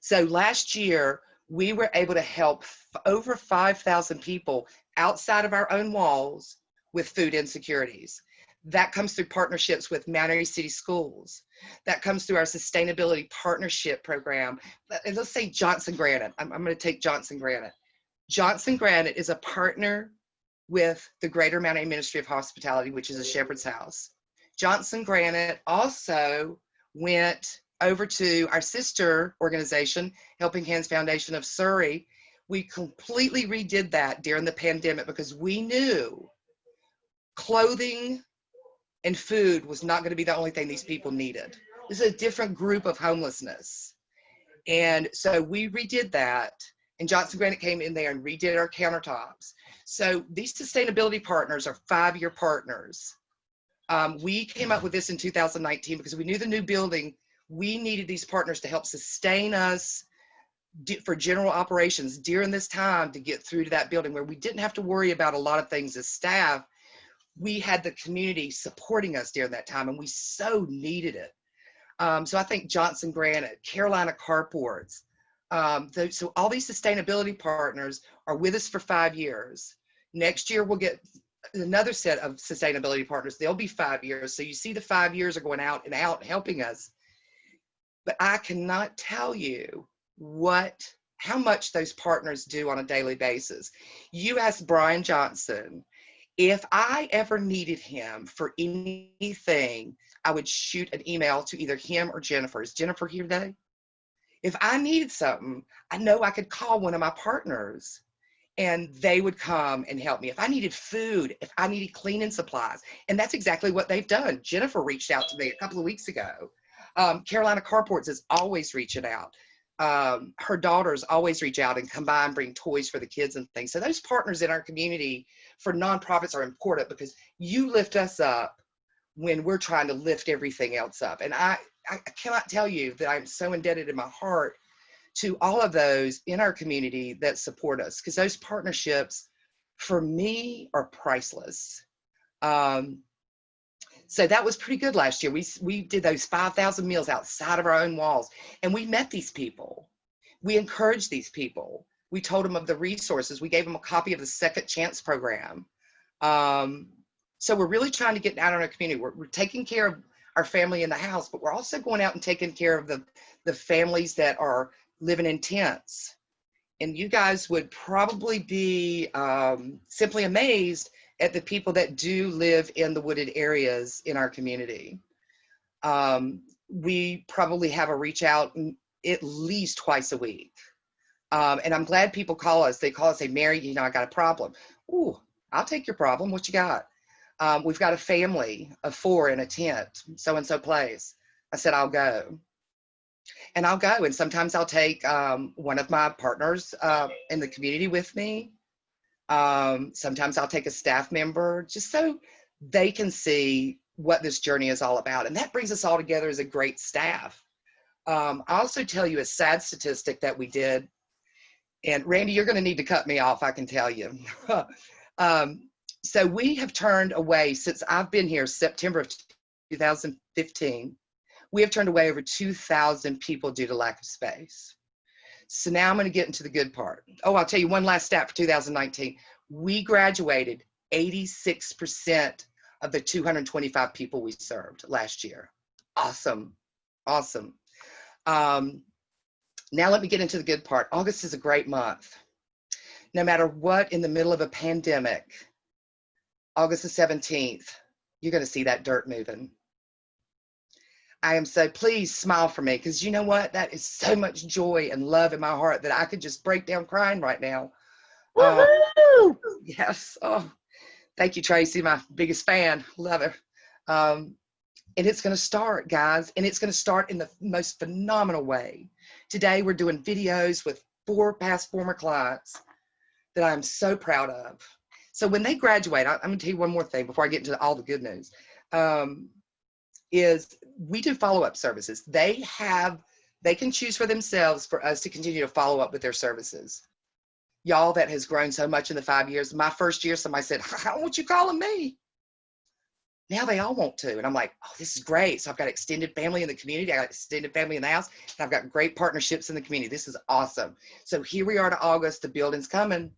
So last year, we were able to help over 5,000 people outside of our own walls with food insecurities. That comes through partnerships with Mount Airy City Schools. That comes through our sustainability partnership program. Let's say Johnson Granite. I'm going to take Johnson Granite. Johnson Granite is a partner with the Greater Mount Airy Ministry of Hospitality, which is a shepherd's house. Johnson Granite also went over to our sister organization, Helping Hands Foundation of Surrey. We completely redid that during the pandemic because we knew clothing and food was not going to be the only thing these people needed. This is a different group of homelessness. And so we redid that, and Johnson Granite came in there and redid our countertops. So these sustainability partners are 5-year partners. We came up with this in 2019 because we knew the new building, we needed these partners to help sustain us for general operations during this time to get through to that building where we didn't have to worry about a lot of things as staff. We had the community supporting us during that time, and we so needed it. So I think Johnson Granite, Carolina Carports, so all these sustainability partners are with us for 5 years. Next year, we'll get another set of sustainability partners. They'll be 5 years. So you see the 5 years are going out and out helping us. But I cannot tell you how much those partners do on a daily basis. You asked Brian Johnson, if I ever needed him for anything, I would shoot an email to either him or Jennifer. Is Jennifer here today? If I needed something, I know I could call one of my partners and they would come and help me. If I needed food, if I needed cleaning supplies, and that's exactly what they've done. Jennifer reached out to me a couple of weeks ago. Carolina Carports is always reaching out. Her daughters always reach out and come by and bring toys for the kids and things. So those partners in our community for nonprofits are important because you lift us up when we're trying to lift everything else up. And I cannot tell you that I'm so indebted in my heart to all of those in our community that support us, because those partnerships for me are priceless. So that was pretty good last year. We did those 5,000 meals outside of our own walls, and we met these people. We encouraged these people. We told them of the resources. We gave them a copy of the Second Chance program. So we're really trying to get out in our community. We're taking care of our family in the house, but we're also going out and taking care of the families that are living in tents. And you guys would probably be simply amazed at the people that do live in the wooded areas in our community. We probably have a reach out at least twice a week. And I'm glad people call us. They call us, say, Mary, I got a problem. Ooh, I'll take your problem. What you got? We've got a family of 4 in a tent, so-and-so place. I said, I'll go. And I'll go. And sometimes I'll take one of my partners in the community with me. Sometimes I'll take a staff member just so they can see what this journey is all about. And that brings us all together as a great staff. I'll also tell you a sad statistic that we did. And Randy, you're going to need to cut me off, I can tell you. So we have turned away, since I've been here, September of 2015, we have turned away over 2,000 people due to lack of space. So now I'm going to get into the good part. Oh, I'll tell you one last stat for 2019. We graduated 86% of the 225 people we served last year. Awesome. Awesome. Now let me get into the good part. August is a great month. No matter what, in the middle of a pandemic, August the 17th, you're going to see that dirt moving. I am so, please smile for me, because you know what? That is so much joy and love in my heart that I could just break down crying right now. Woohoo! Yes. Oh, thank you, Tracy, my biggest fan. Love her. And it's going to start, guys, and it's going to start in the most phenomenal way. Today, we're doing videos with 4 past former clients that I'm so proud of. So when they graduate, I'm going to tell you one more thing before I get into all the good news. Is we do follow-up services. They can choose for themselves for us to continue to follow up with their services. Y'all, that has grown so much in the 5 years. My first year, somebody said, "How want you calling me?" Now they all want to. And I'm like, oh, this is great. So I've got extended family in the community. I got extended family in the house. And I've got great partnerships in the community. This is awesome. So here we are to August. The building's coming.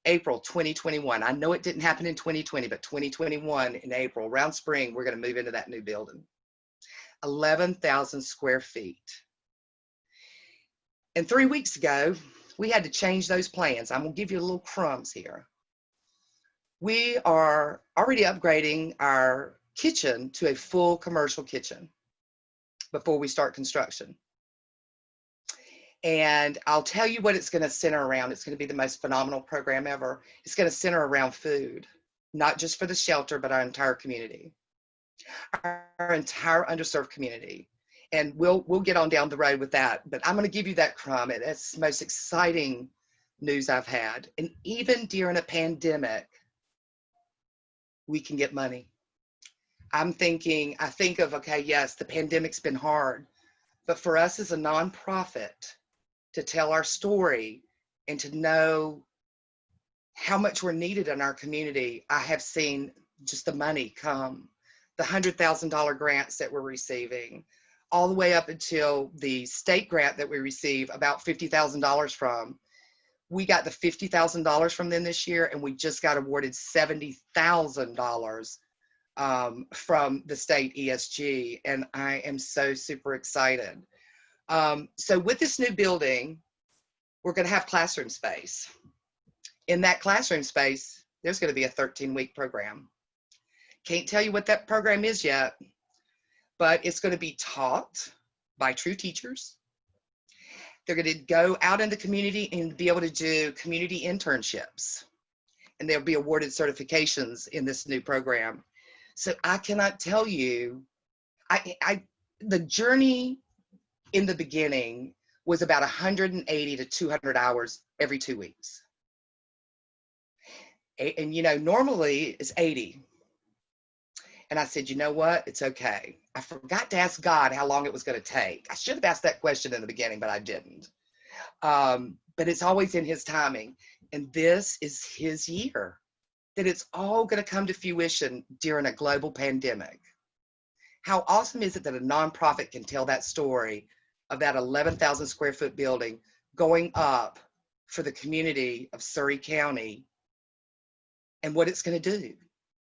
April 2021. I know it didn't happen in 2020, but 2021 in April, around spring, we're going to move into that new building. 11,000 square feet. And 3 weeks ago, we had to change those plans. I'm going to give you a little crumbs here. We are already upgrading our kitchen to a full commercial kitchen before we start construction. And I'll tell you what it's going to center around. It's going to be the most phenomenal program ever. It's going to center around food, not just for the shelter, but our entire community, our entire underserved community. And we'll get on down the road with that. But I'm going to give you that crumb. It's the most exciting news I've had. And even during a pandemic, we can get money. I think of, okay, yes, the pandemic's been hard, but for us as a nonprofit to tell our story and to know how much we're needed in our community, I have seen just the money come, the $100,000 grants that we're receiving, all the way up until the state grant that we receive about $50,000 from. We got the $50,000 from them this year, and we just got awarded $70,000 from the state ESG, and I am so super excited. So with this new building, we're going to have classroom space. In that classroom space, there's going to be a 13-week program. Can't tell you what that program is yet, but it's going to be taught by true teachers. They're going to go out in the community and be able to do community internships, and they'll be awarded certifications in this new program. So I cannot tell you, the journey in the beginning was about 180 to 200 hours every 2 weeks. And you know, normally it's 80. And I said, you know what? It's okay. I forgot to ask God how long it was going to take. I should have asked that question in the beginning, but I didn't. But it's always in his timing. And this is his year, that it's all going to come to fruition during a global pandemic. How awesome is it that a nonprofit can tell that story of that 11,000 square foot building going up for the community of Surry County, and what it's going to do,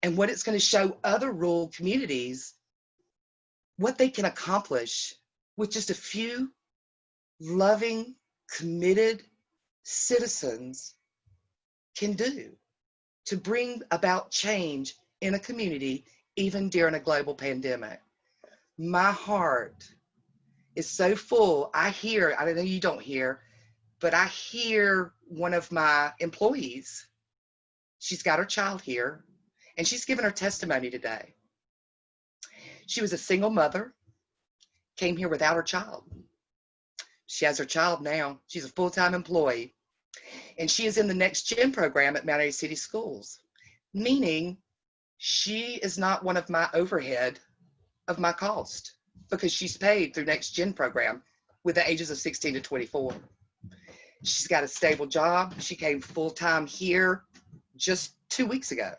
and what it's going to show other rural communities, what they can accomplish with just a few loving, committed citizens can do to bring about change in a community, even during a global pandemic. My heart is so full. I know you don't hear, but I hear one of my employees. She's got her child here, and she's given her testimony today. She was a single mother, came here without her child. She has her child now. She's a full-time employee, and she is in the Next Gen program at Mount Airy City Schools, meaning she is not one of my overhead of my cost, because she's paid through Next Gen program with the ages of 16 to 24. She's got a stable job. She came full-time here just 2 weeks ago.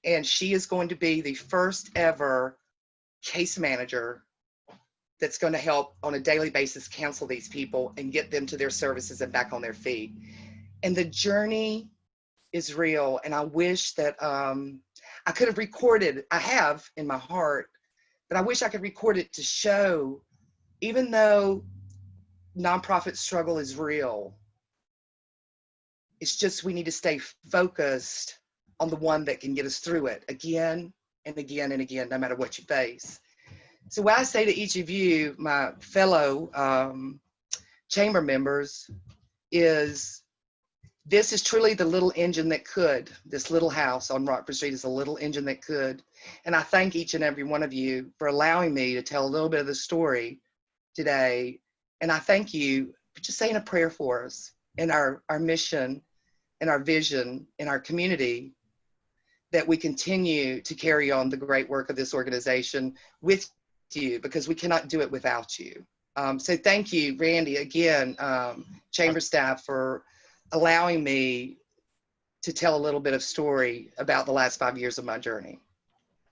And she is going to be the first ever case manager that's going to help on a daily basis counsel these people and get them to their services and back on their feet. And the journey is real. And I wish that I could have recorded, I have in my heart, but I wish I could record it to show, even though nonprofit struggle is real, it's just we need to stay focused on the one that can get us through it again and again and again, no matter what you face. So what I say to each of you, my fellow chamber members, is this is truly the little engine that could. This little house on Rockford Street is a little engine that could. And I thank each and every one of you for allowing me to tell a little bit of the story today. And I thank you for just saying a prayer for us in our mission and our vision in our community, that we continue to carry on the great work of this organization with you, because we cannot do it without you. So thank you, Randy, again, chamber staff, for allowing me to tell a little bit of story about the last 5 years of my journey.